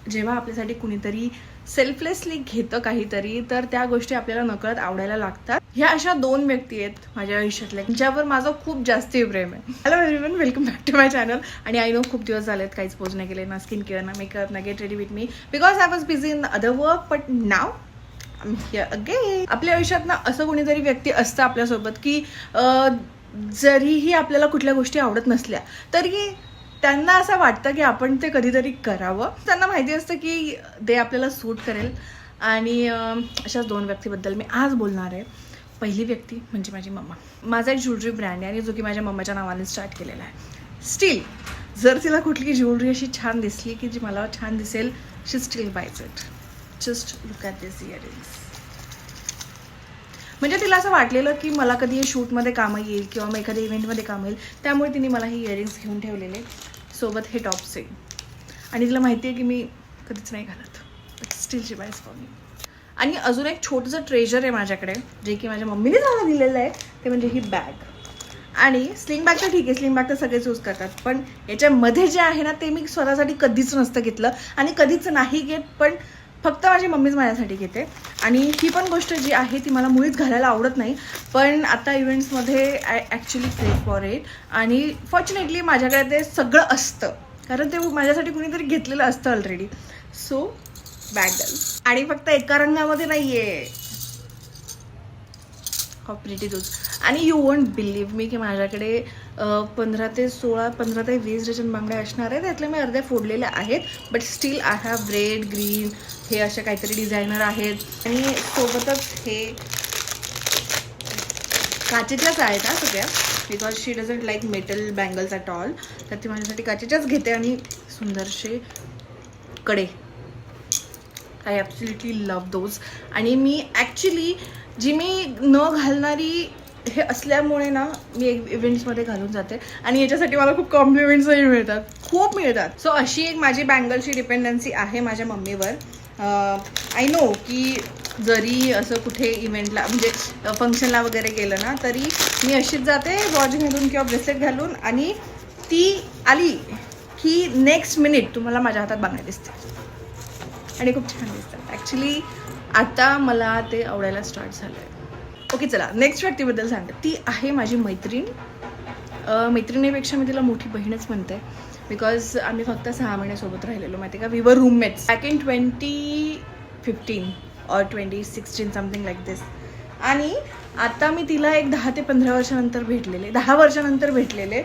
जेव्हा आपल्यासाठी कुणीतरी सेल्फलेसली घेतं काहीतरी, तर त्या गोष्टी आपल्याला नकळत आवडायला लागतात. ह्या अशा दोन व्यक्ती आहेत माझ्या आयुष्यातल्या ज्यावर माझं खूप जास्त प्रेम आहे. Hello everyone, welcome back to my channel. आणि आय नो खूप दिवस झालेत काहीच पोस्ट नाही केले, ना स्किन केअर, ना मेकअप, ना get ready with me, because I was busy in other work. But now again आपल्या आयुष्यात ना असं कोणीतरी व्यक्ती असतं आपल्यासोबत की जरीही आपल्याला कुठल्या गोष्टी आवडत नसल्या तरी त्यांना असं वाटतं की आपण ते कधीतरी करावं. त्यांना माहिती असतं की ते आपल्याला सूट करेल. आणि अशाच दोन व्यक्तीबद्दल मी आज बोलणार आहे. पहिली व्यक्ती म्हणजे माझी मम्मा. माझा एक ज्वेलरी ब्रँड आहे आणि जो की माझ्या मम्माच्या नावाने स्टार्ट केलेला आहे. स्टील जर तिला कुठली ज्वेलरी अशी छान दिसली की जी मला छान दिसेल, she still buys it. Just look at this earrings. म्हणजे तिला असं वाटलेलं की मला कधी हे शूटमध्ये कामं येईल किंवा मग एखाद्या इव्हेंटमध्ये कामं येईल, त्यामुळे तिने मला हे इयरिंग्स घेऊन ठेवलेले, सोबत हे टॉप्स आहे. आणि तिला माहिती आहे की मी कधीच नाही घालत, बट स्टीलची बायस फॉर मी. आणि अजून एक छोटंसं ट्रेजर आहे माझ्याकडे, जे की माझ्या मम्मीने मला दिलेलं आहे, ते म्हणजे ही बॅग. आणि स्लिंग बॅग तर ठीक आहे, स्लिंग बॅग तर सगळेच यूज करतात, पण याच्यामध्ये जे आहे ना ते मी स्वतःसाठी कधीच नसतं घेतलं आणि कधीच नाही घेत, पण फक्त माझी मम्मीच माझ्यासाठी घेते. आणि ही पण गोष्ट जी आहे ती मला मुळीच घालायला आवडत नाही, पण आता इव्हेंट्समध्ये आय ॲक्च्युली क्रेव फॉर इट. आणि फॉर्च्युनेटली माझ्याकडे ते सगळं असतं, कारण ते माझ्यासाठी कुणीतरी घेतलेलं असतं ऑलरेडी. सो बॅगल. आणि फक्त एका रंगामध्ये नाही आहे, कॉपरेटिव्ह दूध. आणि यू वोंट बिलीव्ह मी की माझ्याकडे 15 ते 20 डझन बांगड्या असणार आहेत. त्यातले मी अर्ध्या फोडलेल्या आहेत, but still I have red, green, हे असे काहीतरी डिझायनर आहेत. आणि सोबतच हे काचेच्याच आहेत हा सगळ्या, because she doesn't like metal bangles at all. तर ती माझ्यासाठी काचेच्याच घेते. आणि सुंदरसे कडे, आय ॲब्सोल्युटली लव्ह दोज. आणि मी ॲक्च्युली जी मी न घालणारी हे असल्यामुळे ना मी इव्हेंट्समध्ये घालून जाते आणि याच्यासाठी मला खूप कॉम्प्लिमेंट्सही मिळतात, खूप मिळतात. सो अशी एक माझी बँगलची डिपेंडन्सी आहे माझ्या मम्मीवर. आय नो की जरी असं कुठे इव्हेंटला म्हणजे फंक्शनला वगैरे गेलं ना तरी मी अशीच जाते वॉच घालून किंवा ब्रेसलेट घालून, आणि ती आली की नेक्स्ट मिनिट तुम्हाला माझ्या हातात बांगड्या दिसते आणि खूप छान दिसतात. ॲक्च्युली आता मला ते आवडायला स्टार्ट झालं आहे. ओके, चला नेक्स्ट व्यक्तीबद्दल सांगते. ती आहे माझी मैत्रीण. मैत्रिणीपेक्षा मी तिला मोठी बहीणच म्हणते, बिकॉज आम्ही फक्त 6 महिन्यासोबत राहिलेलो, माहिती का. We were roommates back in 2015 और 2016 समथिंग लाईक दिस. आणि आता मी तिला एक 10 ते 15 वर्षानंतर भेटलेले, 10 वर्षानंतर भेटलेले.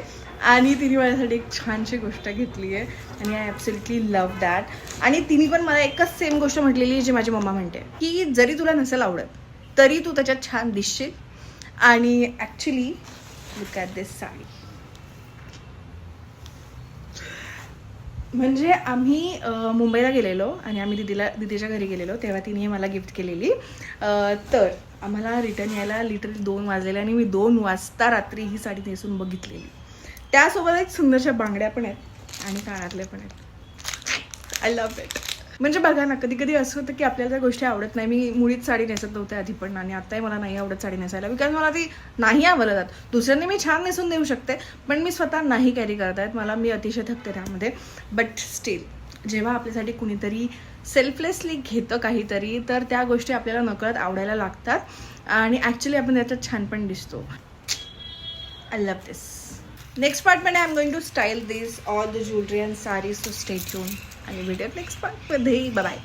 आणि तिने माझ्यासाठी एक छानशी गोष्ट घेतली आहे आणि आय ॲब्सोल्युटली लव्ह दॅट. आणि तिने पण मला एकच सेम गोष्ट म्हटलेली आहे जी माझी मम्मा म्हणते, की जरी तुला नसेल आवडत तरी तू त्याच्यात छान दिसशील. आणि ॲक्च्युली लुक ॲट दिस साडी. म्हणजे आम्ही मुंबईला गेलेलो आणि आम्ही दिदीच्या घरी गेलेलो, तेव्हा तिने मला गिफ्ट केलेली. तर आम्हाला रिटर्न यायला लिटरली 2 वाजलेले आणि मी 2 वाजता रात्री ही साडी नेसून बघितलेली. त्यासोबत एक सुंदरशा बांगड्या पण आहेत आणि कानातले पण आहेत. I love it. म्हणजे बघा ना, कधी कधी असं होतं की आपल्याला त्या गोष्टी आवडत नाही. मी मुळीच साडी नेसत नव्हते आधी पण, आणि आत्ताही मला नाही आवडत साडी नेसायला, बिकॉज मला ती नाही आवडत. दुसऱ्यांनी मी छान नेसून देऊ शकते, पण मी स्वतः नाही कॅरी करत आहेत. मी अतिशय थकते त्यामध्ये. बट स्टील जेव्हा आपल्यासाठी कुणीतरी सेल्फलेसली घेतं काहीतरी, तर त्या गोष्टी आपल्याला नकळत आवडायला लागतात आणि ॲक्च्युली आपण त्याच्यात छान पण दिसतो. I love this. नेक्स्ट पार्टमध्ये I am going to style this all the jewellery and saris, so stay tuned आणि भेटूयात नेक्स्ट पार्टमध्ये. Bye bye.